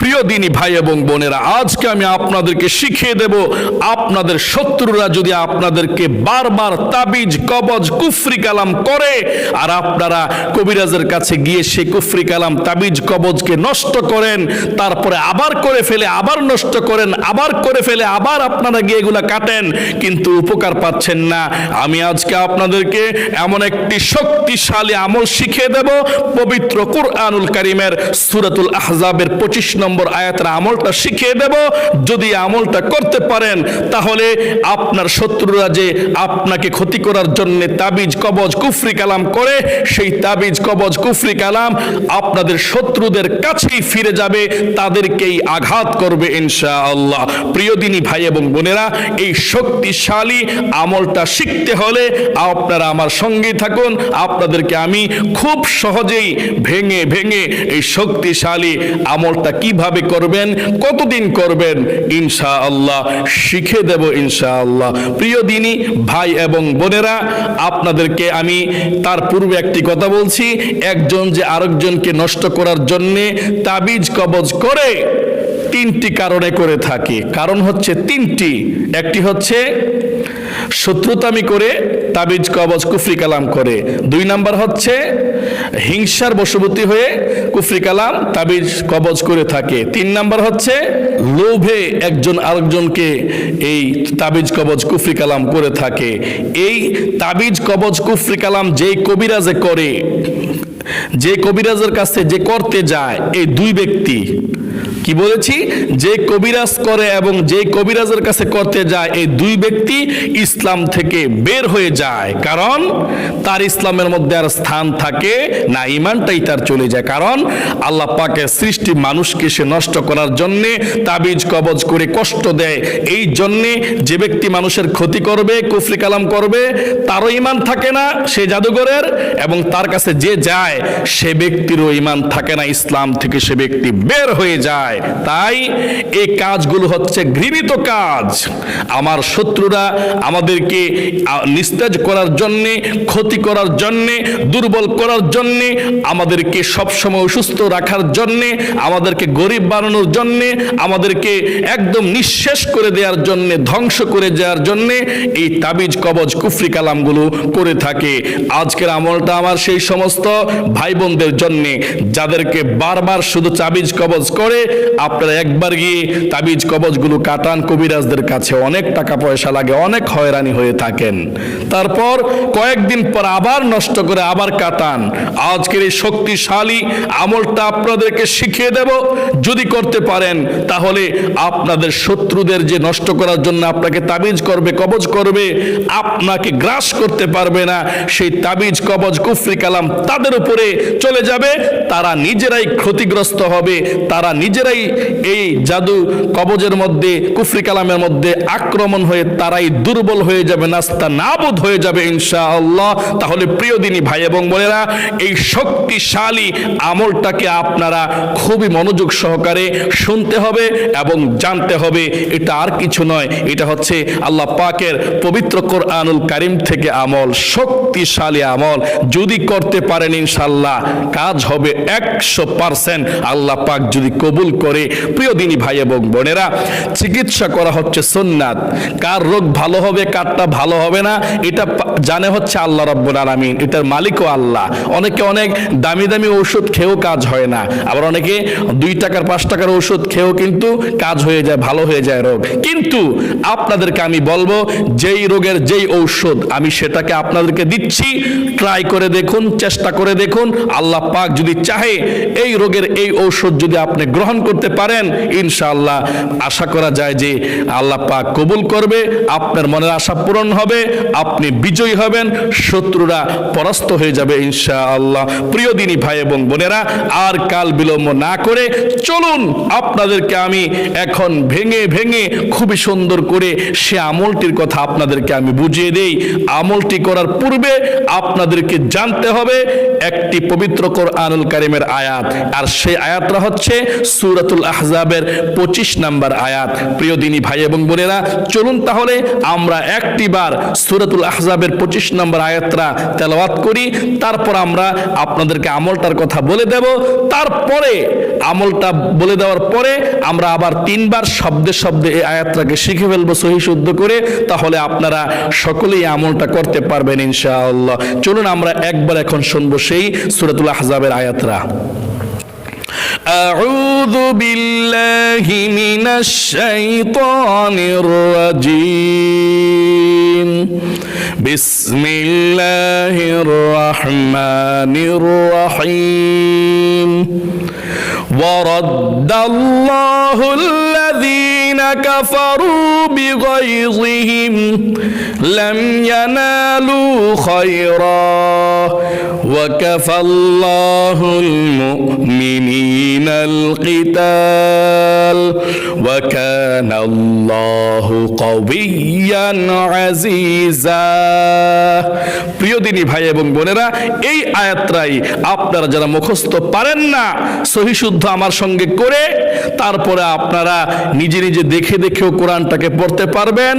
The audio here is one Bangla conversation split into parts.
প্রিয় দিনী ভাই এবং বোনেরা, আজকে আমি আপনাদেরকে শিখিয়ে দেব, আপনাদের শত্রুরা যদি আপনাদেরকে বারবার তাবিজ কবজ কুফরি কালাম করে আর আপনারা কবিরাজের কাছে গিয়ে সেই কুফরি কালাম তাবিজ কবজকে নষ্ট করেন, তারপরে আবার করে ফেলে আবার নষ্ট করেন, আবার করে ফেলে আবার আপনারা গিয়ে এগুলা কাটেন, কিন্তু উপকার পাচ্ছেন না। আমি আজকে আপনাদেরকে এমন একটি শক্তিশালী আমল শিখিয়ে দেব, পবিত্র কুরআনুল কারীমের সূরাতুল আহজাবের 25 নম্বর আয়াতের আমলটা শিখিয়ে দেব। যদি আমলটা করতে পারেন তাহলে আপনার শত্রুরা যে আপনাকে ক্ষতি করার জন্য তাবিজ কবজ কুফরি কালাম করে, সেই তাবিজ কবজ কুফরি কালাম আপনাদের শত্রুদের কাছেই ফিরে যাবে, তাদেরকেই আঘাত করবে ইনশাআল্লাহ। প্রিয় দিনী ভাই এবং বোনেরা, এই শক্তিশালী আমলটা শিখতে হলে আপনারা আমার সঙ্গেই থাকুন। আপনাদেরকে আমি খুব সহজেই ভেঙে ভেঙে এই শক্তিশালী আমলটা কিভাবে করবেন, কতদিন করবেন ইনশাআল্লাহ শিখে দেব ইনশাআল্লাহ। প্রিয় দিনী ভাই এবং বোনেরা, আপনাদেরকে আমি তার পূর্বে একটি কথা বলছি, একজন যে আরেকজনকে নষ্ট করার জন্যে তাবিজ কবজ করে তিনটি কারণে করে থাকে। কারণ হচ্ছে তিনটি। একটি হচ্ছে শত্রুতামি করে তাবিজ কবজ কুফরি কালাম করে, 2 নাম্বার হচ্ছে হিংসার বশবর্তী হয়ে কুফরি কালাম তাবিজ কবজ করে থাকে, 3 নাম্বার হচ্ছে লোভে একজন আরেকজনকে এই তাবিজ কবজ কুফরি কালাম করে থাকে। এই তাবিজ কবজ কুফরি কালাম যেই কবিরাজে করে, যে কবিরাজের কাছে যে করতে যায়, এই দুই ব্যক্তি, কি বলেছি, যে কবিরাজ করে এবং যে কবিরাজের কাছে করতে যায়, এই দুই ব্যক্তি ইসলাম থেকে বের হয়ে যায়। কারণ তার ইসলামের মধ্যে আর স্থান থাকে না, ঈমানটাই তার চলে যায়। কারণ আল্লাহ পাকের সৃষ্টি মানুষকে সে নষ্ট করার জন্যে তাবিজ কবজ করে কষ্ট দেয়। এই জন্যে যে ব্যক্তি মানুষের ক্ষতি করবে, কুফরি কালাম করবে, তারও ঈমান থাকে না সে জাদুঘরের, এবং তার কাছে যে যায় সে ব্যক্তিরও ঈমান থাকে না, ইসলাম থেকে সে ব্যক্তি বের হয়ে যায়। তাই এই কাজগুলো হচ্ছে ঘৃণিত কাজ। আমার শত্রুরা আমাদেরকে নিস্তেজ করার জন্যে, ক্ষতি করার জন্যে, দুর্বল করার জন্যে, আমাদেরকে সবসময় অসুস্থ রাখার জন্যে, আমাদেরকে গরিব বানানোর জন্যে, আমাদেরকে একদম নিঃশেষ করে দেওয়ার জন্যে, ধ্বংস করে দেওয়ার জন্যে এই তাবিজ কবজ কুফরি কালামগুলো করে থাকে। আজকের আমলটা আমার সেই সমস্ত ভাই বোনদের জন্যে যাদেরকে বারবার শুধু তাবিজ কবজ করে। আপনারা একবার গিয়ে তাবিজ কবজগুলো কাটান, কবিরাজদের কাছে অনেক টাকা পয়সা লাগে, অনেক হয়রানি হয়ে থাকেন, তারপর কয়েকদিন পর আবার নষ্ট করে আবার কাটান। আজকের এই শক্তিশালী আমলটা আপনাদেরকে শিখিয়ে দেব। যদি করতে পারেন তাহলে আপনাদের শত্রুদের যে নষ্ট করার জন্য আপনাকে তাবিজ করবে, কবজ করবে, আপনাকে গ্রাস করতে পারবে না, সেই তাবিজ কবজ কুফরি কালাম তাদের উপরে চলে যাবে, তারা নিজেরাই ক্ষতিগ্রস্ত হবে, তারা নিজেরাই এই জাদু কবজের মধ্যে, কুফরি কালামের মধ্যে আক্রমণ হয়ে তারাই দুর্বল হয়ে যাবে, নাস্তা নাবুদ হয়ে যাবে ইনশাআল্লাহ। তাহলে প্রিয় দিনী ভাই এবং বোনেরা, এই শক্তিশালী আমলটাকে আপনারা খুবই মনোযোগ সহকারে শুনতে হবে এবং জানতে হবে। এটা আর কিছু নয়, এটা হচ্ছে আল্লাহ পাকের পবিত্র কোরআনুল কারীম থেকে আমল, শক্তিশালী আমল। যদি করতে পারেন ইনশাআল্লাহ কাজ হবে 100%, আল্লাহ পাক যদি কবুল করে। প্রিয় দিনী ভাই এবং বোনেরা, চিকিৎসা করা হচ্ছে সুন্নাত। কার রোগ ভালো হবে, কারটা ভালো হবে না, এটা জানে হচ্ছে আল্লাহ রাব্বুল আলামিন, এটার মালিকও আল্লাহ। অনেকে অনেক দামি দামি ঔষধ খেয়েও কাজ হয় না, আবার অনেকে 2 টাকার 5 টাকার ঔষধ খেয়েও কিন্তু কাজ হয়ে যায়, ভালো হয়ে যায় রোগ। কিন্তু আপনাদেরকে আমি বলবো, যেই রোগের যেই ঔষধ আমি সেটাকে আপনাদেরকে দিচ্ছি, ট্রাই করে দেখুন, চেষ্টা করে দেখুন। আল্লাহ পাক যদি চাহে এই রোগের এই ঔষধ যদি আপনি গ্রহণ করতে পারেন, ইনশাআল্লাহ আশা করা যায় যে আল্লাহ পাক কবুল করবে, আপনার মনের আশা পূরণ হবে, আপনি বিজয়ী হবেন, শত্রুরা পরাস্ত হয়ে যাবে ইনশাআল্লাহ। প্রিয় দিনী ভাই এবং বোনেরা, আর কাল বিলম্ব না করে চলুন আপনাদেরকে আমি এখন ভেঙে ভেঙে খুবই সুন্দর করে সে আমলটির কথা আপনাদেরকে আমি বুঝিয়ে দেই। আমলটি করার পূর্বে আপনাদেরকে জানতে হবে একটি পবিত্র কোরআনুল কারীমের আয়াত, আর সেই আয়াতটা হচ্ছে সূরা সূরাতুল আহজাবের 25 নম্বর আয়াত। প্রিয় দিনী ভাই এবং বোনেরা, চলুন তাহলে আমরা একটিবার সূরাতুল আহজাবের 25 নম্বর আয়াতটা তেলাওয়াত করি, তারপর আমরা আপনাদেরকে আমলটার কথা বলে দেব। তারপরে আমলটা বলে দেওয়ার পরে আমরা আবার 3 বার শব্দে শব্দে এই আয়াতটাকে শিখে ফেলবো সহি শুদ্ধ করে, তাহলে আপনারা সকলেই আমলটা করতে পারবেন ইনশাআল্লাহ। চলুন আমরা একবার এখন শুনবো সেই সূরাতুল আহজাবের আয়াতটা। أعوذ بالله من الشيطان الرجيم بسم الله الرحمن الرحيم ورد الله الذين كفروا بغيظهم لم ينالوا خيرا وكفى الله المؤمنين القتال وكان الله قويا عزيزا। প্রিয় দিনী ভাই এবং বোনেরা, এই আয়াতটাই আপনারা যারা মুখস্থ পারেন না সহি শুদ্ধ আমার সঙ্গে করে তারপরে আপনারা নিজে নিজে দেখে দেখেও কোরআনটাকে পড়তে পারবেন,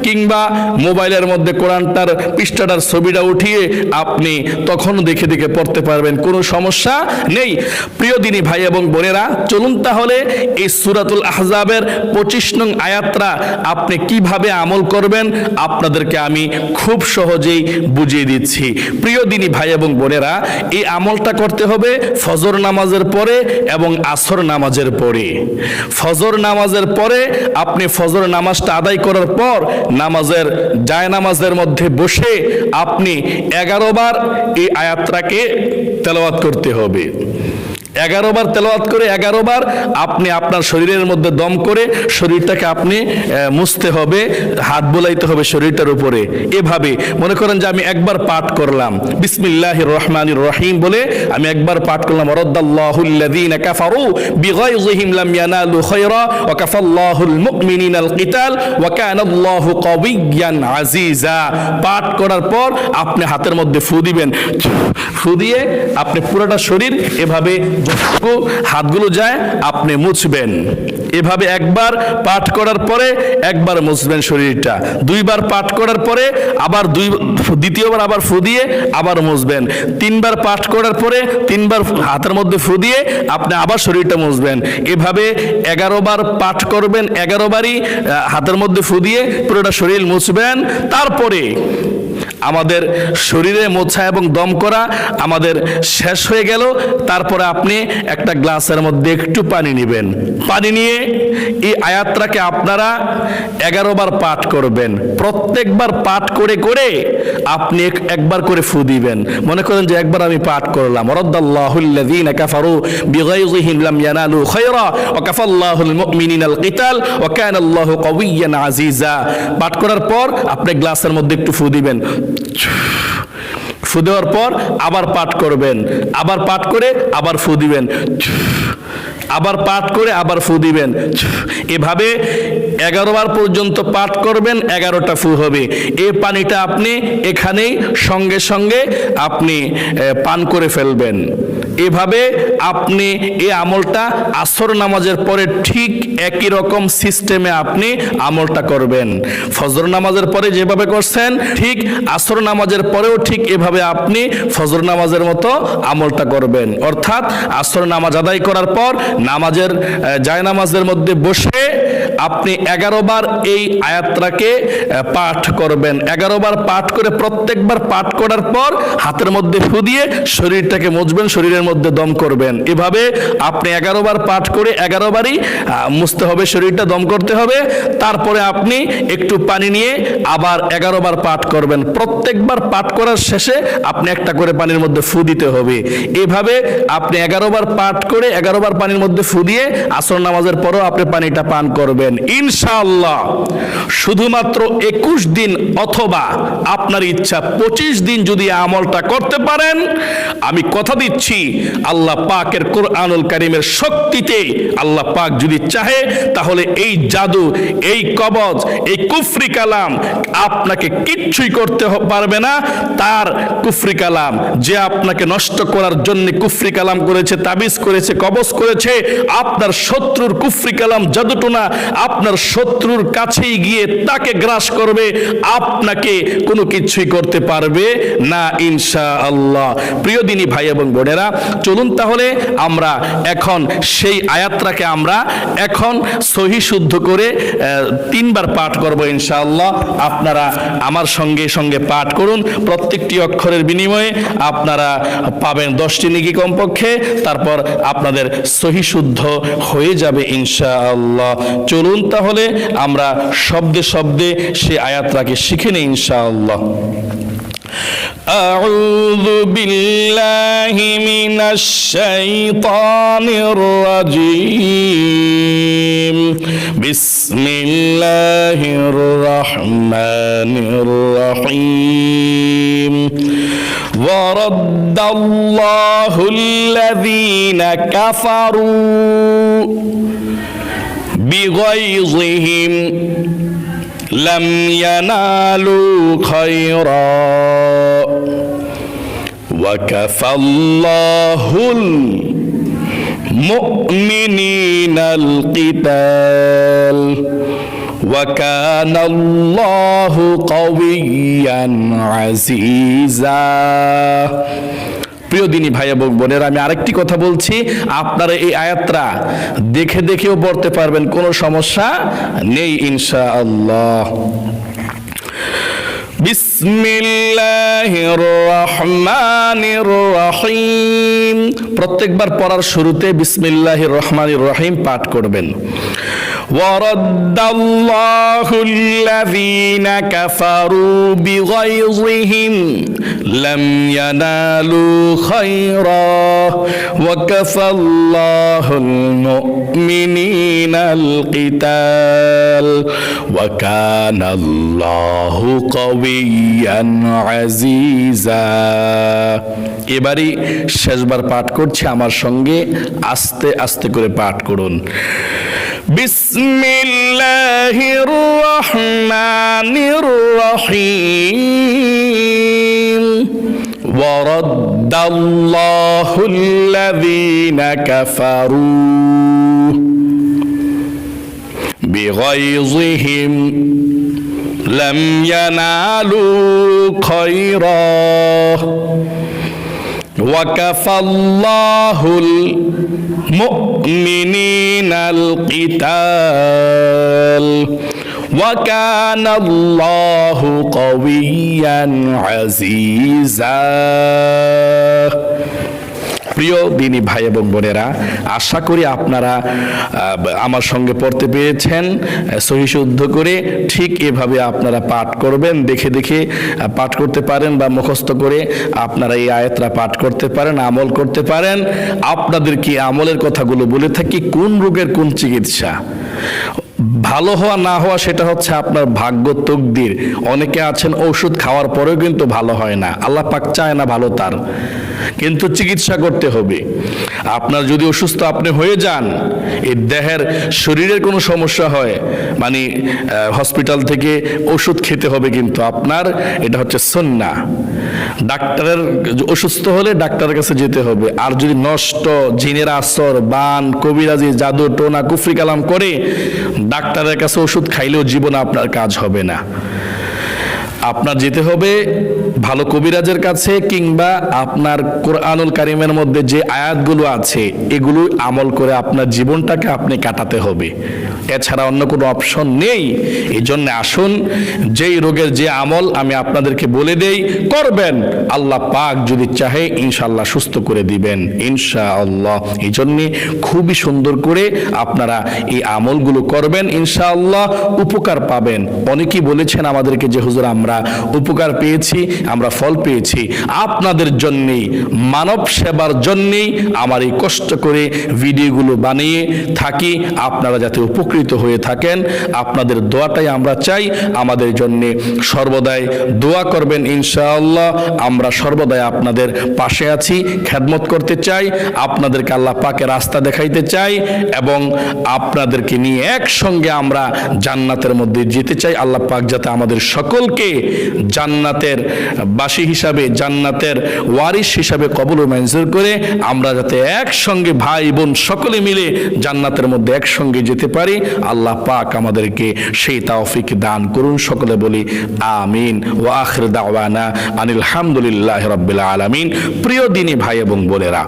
কিংবা মোবাইলের মধ্যে কোরআনটার পৃষ্ঠাটার ছবিটা উঠিয়ে আপনি তখন দেখে দেখে পড়তে পারবেন, কোনো সমস্যা নেই। প্রিয় দিনী ভাই এবং বোনেরা, চলুন তাহলে এই সূরাতুল আহজাবের 25 নং আয়াতটা আপনি কিভাবে আমল করবেন আপনাদেরকে আমি খুব সহজেই বুঝিয়ে দিচ্ছি। প্রিয় দিনী ভাই এবং বোনেরা, এই আমলটা করতে হবে ফজর নামাজের পরে এবং আসর নামাজের পরে। ফজর নামাজের পরে আপনি ফজর নামাজটা আদায় করার পর নামাজের জায়নামাজের মধ্যে বসে আপনি 11 বার এই আয়াতটাকে তেলাওয়াত করতে হবে। 11 বার তেলাওয়াত করে 11 বার আপনি আপনার শরীরের মধ্যে দম করে শরীরটাকে আপনি মুছতে হবে, হাত বোলাইতে হবে শরীরটার উপরে। এভাবে মনে করেন যে আমি একবার পাঠ করলাম বিসমিল্লাহির রহমানির রহিম বলে আমি একবার পাঠ করলাম, ওয়ারাদাল্লাহুল্লাযীনা কাফারু বিগাইযিহিম লাম ইয়ানালু খায়রা ওয়া কাফাল্লাহুল মুমিনিনাল কিতাল ওয়া কানাল্লাহু কাওয়িয়্যান আজিজা। পাঠ করার পর আপনি হাতের মধ্যে ফু দিবেন, ফু দিয়ে আপনি পুরোটা শরীর এভাবে যতটুকু হাতগুলো যায় আপনি মুছবেন। এভাবে একবার পাঠ করার পরে একবার মুছবেন শরীরটা, 2 বার পাঠ করার পরে আবার দ্বিতীয়বার আবার ফু দিয়ে আবার মুছবেন, 3 বার পাঠ করার পরে 3 বার হাতের মধ্যে ফু দিয়ে আপনি আবার শরীরটা মুছবেন। এভাবে 11 বার পাঠ করবেন, 11 বারই হাতের মধ্যে ফু দিয়ে পুরোটা শরীর মুছবেন। তারপরে আমাদের শরীরে মোছা এবং দম করা আমাদের শেষ হয়ে গেল। তারপরে আপনি একটা গ্লাসের মধ্যে একটু পানি নেবেন, পানি নিয়ে এই আয়াতটাকে আপনারা 11 বার পাঠ করবেন। প্রত্যেকবার পাঠ করে করে আপনি একবার করে ফু দিবেন। মনে করেন যে একবার আমি পাঠ করলাম, ওয়ারাদাল্লাহুল্লাযীনা কাফারু বিগাইযিহিম লাম ইয়ানালু খায়রা ওয়া কাফাল্লাহুল মুমিনিনাল কিতাল ওয়া কানাল্লাহু কাওয়িয়্যান আজিজা। পাঠ করার পর আপনি গ্লাসের মধ্যে একটু ফু দিবেন, ফু দেওয়ার পর আবার পাঠ করবেন, আবার পাঠ করে আবার ফু দিবেন, আবার পাঠ করে আবার ফু দিবেন। এভাবে 11 বার পর্যন্ত পাঠ করবেন, 11টা ফু হবে। এই পানিটা আপনি এখানেই সঙ্গে সঙ্গে আপনি পান করে ফেলবেন। এভাবে আপনি এই আমলটা আসর নামাজের পরে ঠিক একই রকম সিস্টেমে আপনি আমলটা করবেন। ফজর নামাজের পরে যেভাবে করছেন ঠিক আসর নামাজের পরেও ঠিক এভাবে আপনি ফজর নামাজের মতো আমলটা করবেন। অর্থাৎ আসর নামাজ আদায় করার পর নামাজের জায়নামাজের মধ্যে বসে আপনি 11 বার এই আয়াতটাকে পাঠ করবেন। 11 বার পাঠ করে প্রত্যেকবার পাঠ করার পর হাতের মধ্যে ফু দিয়ে শরীরটাকে মুছবেন, শরীরের মধ্যে দম করবেন। এভাবে আপনি 11 বার পাঠ করে 11 বারই মুছতে হবে, শরীরটা দম করতে হবে। তারপরে আপনি একটু পানি নিয়ে আবার 11 বার পাঠ করবেন। প্রত্যেকবার পাঠ করার শেষে আপনি একটা করে পানির মধ্যে ফু দিতে হবে। এভাবে আপনি 11 বার পাঠ করে 11 বার পানির মধ্যে ফু দিয়ে আসর নামাজের পরেও আপনি পানিটা পান করবেন ইনশাআল্লাহ। শুধুমাত্র 21 দিন অথবা আপনার ইচ্ছা 25 দিন যদি আমলটা করতে পারেন, আমি কথা দিচ্ছি আল্লাহ পাকের কোরআনুল কারীমের শক্তিতে আল্লাহ পাক যদি চাহে তাহলে এই জাদু, এই কবজ, এই কুফরি কালাম আপনাকে কিচ্ছুই করতে পারবে না। তার কুফরি কালাম, যে আপনাকে নষ্ট করার জন্য কুফরি কালাম করেছে, তাবিজ করেছে, কবজ করেছে, আপনার শত্রুর কুফরি কালাম, জাদুটোনা আপনার শত্রুর কাছেই গিয়ে তাকে গ্রাস করবে, আপনাকে কোনো কিছুই করতে পারবে না ইনশাআল্লাহ। প্রিয় দিনী ভাই এবং বোনেরা, চলুন তাহলে আমরা এখন সেই আয়াতটাকে আমরা এখন সহি শুদ্ধ করে 3 বার পাঠ করব ইনশাআল্লাহ। আপনারা আমার সঙ্গে সঙ্গে পাঠ করুন। প্রত্যেকটি অক্ষরের বিনিময়ে আপনারা পাবেন 10টি নেকি কমপক্ষে। তারপর আপনাদের সহি শুদ্ধ হয়ে যাবে ইনশাআল্লাহ। চলুন তাহলে আমরা শব্দে শব্দে সেই আয়াতটাকে শিখে নিই ইনশাআল্লাহ। أعوذ بالله من الشيطان الرجيم بسم الله الرحمن الرحيم ورد الله الذين كفروا بغيظهم لم ينالوا خيرا وكفى الله المؤمنين القتال وكان الله قويا عزيزا। প্রিয় দিনী ভাই এবং বোনেরা, আমি আরেকটি কথা বলছি, আপনারা এই আয়াতটা দেখে দেখেও পড়তে পারবেন, কোনো সমস্যা নেই ইনশাআল্লাহ। বিসমিল্লাহির রহমানির রহিম। প্রত্যেকবার পড়ার শুরুতে বিসমিল্লাহির রহমানির রহিম পাঠ করবেন। ওয়ারাদ্দাল্লাহু আল্লাযীনা কাফারু বিগাইযিহিম লাম ইয়ানালু খায়রা ওয়া কাফাল্লাহুল মুমিনিনাল কিতাল ওয়া কানাল্লাহু কাওয়িয়ান আজিজা। এবারে শেষবার পাঠ করছি, আমার সঙ্গে আস্তে আস্তে করে পাঠ করুন। বিসমিল্লাহির রহমানির রহিম ওয়ারাদ্দাল্লাহুল্লাযীনা কাফারু বিগাইযিহিম লাম ইয়ানালু খায়রা وكفى الله المؤمنين القتال وكان الله قويا عزيزا। প্রিয় দিনী ভাই এবং বোনেরা, আশা করি আপনারা আমার সঙ্গে পড়তে পেরেছেন সহি শুদ্ধ করে। ঠিক এভাবে আপনারা পাঠ করবেন, দেখে দেখে পাঠ করতে পারেন বা মুখস্থ করে আপনারা এই আয়াতটা পাঠ করতে পারেন, আমল করতে পারেন। আপনাদেরকে আমলের কথাগুলো বলে থাকি, কোন রোগের কোন চিকিৎসা, ভালো হওয়া না হওয়া সেটা হচ্ছে আপনার ভাগ্য, তকদির। অনেকে আছেন ঔষধ খাওয়ার পরেও কিন্তু ভালো হয় না, আল্লাহ পাক চায় না ভালো তার, কিন্তু চিকিৎসা করতে হবে। আপনার যদি অসুস্থ আপনি হয়ে যান, এই দেহের শরীরের কোনো সমস্যা হয়, মানে হসপিটাল থেকে ওষুধ খেতে হবে, কিন্তু আপনার এটা হচ্ছে সুন্নাহ। ডাক্তারের অসুস্থ হলে ডাক্তারের কাছে যেতে হবে। আর যদি নষ্ট, জিনের আসর, বান, কবিরাজি, জাদু টোনা, কুফরি কালাম করে ডাক্তারের কাছে ওষুধ খাইলেও জীবনে আপনার কাজ হবে না। আপনার যেতে হবে ভালো কবিরাজের কাছে, কিংবা আপনার কোরআনুল কারীমের মধ্যে যে আয়াতগুলো আছে এগুলো আমল করে আপনার জীবনটাকে আপনি কাটাতে হবে। এছাড়া অন্য কোনো অপশন নেই। এই জন্য আসুন, যেই রোগের যে আমল আমি আপনাদেরকে বলে দেই, করবেন, আল্লাহ পাক যদি চাহে ইনশাআল্লাহ সুস্থ করে দিবেন ইনশাআল্লাহ। এই জন্যে খুবই সুন্দর করে আপনারা এই আমলগুলো করবেন, ইনশাআল্লাহ উপকার পাবেন। অনেকেই বলেছেন আমাদেরকে যে হুজুর আমরা উপকার পেয়েছি, আমরা ফল পেয়েছি আপনাদের জন্যেই, মানব সেবার জন্যেই আমার এই কষ্ট করে ভিডিওগুলো বানিয়ে থাকি, আপনারা যাতে উপকৃত হয়ে থাকেন। আপনাদের দোয়াটাই আমরা চাই, আমাদের জন্য সর্বদাই দোয়া করবেন ইনশাআল্লাহ। আমরা সর্বদাই আপনাদের পাশে আছি, খেদমত করতে চাই, আপনাদেরকে আল্লাহ পাকের রাস্তা দেখাইতে চাই এবং আপনাদেরকে নিয়ে একসঙ্গে আমরা জান্নাতের মধ্যে যেতে চাই। আল্লাহ পাক যাতে আমাদের সকলকে জান্নাতের বাসী হিসাবে, জান্নাতের ওয়ারিস হিসাবে কবুল ও মঞ্জুর করে আমরা যাতে একসঙ্গে ভাই বোন সকলে মিলে জান্নাতের মধ্যে একসঙ্গে যেতে পারি। আল্লাহ পাক আমাদেরকে সেই তৌফিক দান করুন। সকলে বলি আমিন। ওয়া আখির দাওয়ানা আনিল হামদুলিল্লাহি রাব্বিল আলামিন। প্রিয় দিনী ভাই এবং বোনেরা,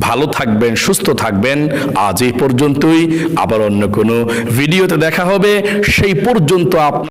ভালো থাকবেন, সুস্থ থাকবেন। আজ এই পর্যন্তই, আবার অন্য কোনো ভিডিওতে দেখা হবে। সেই পর্যন্ত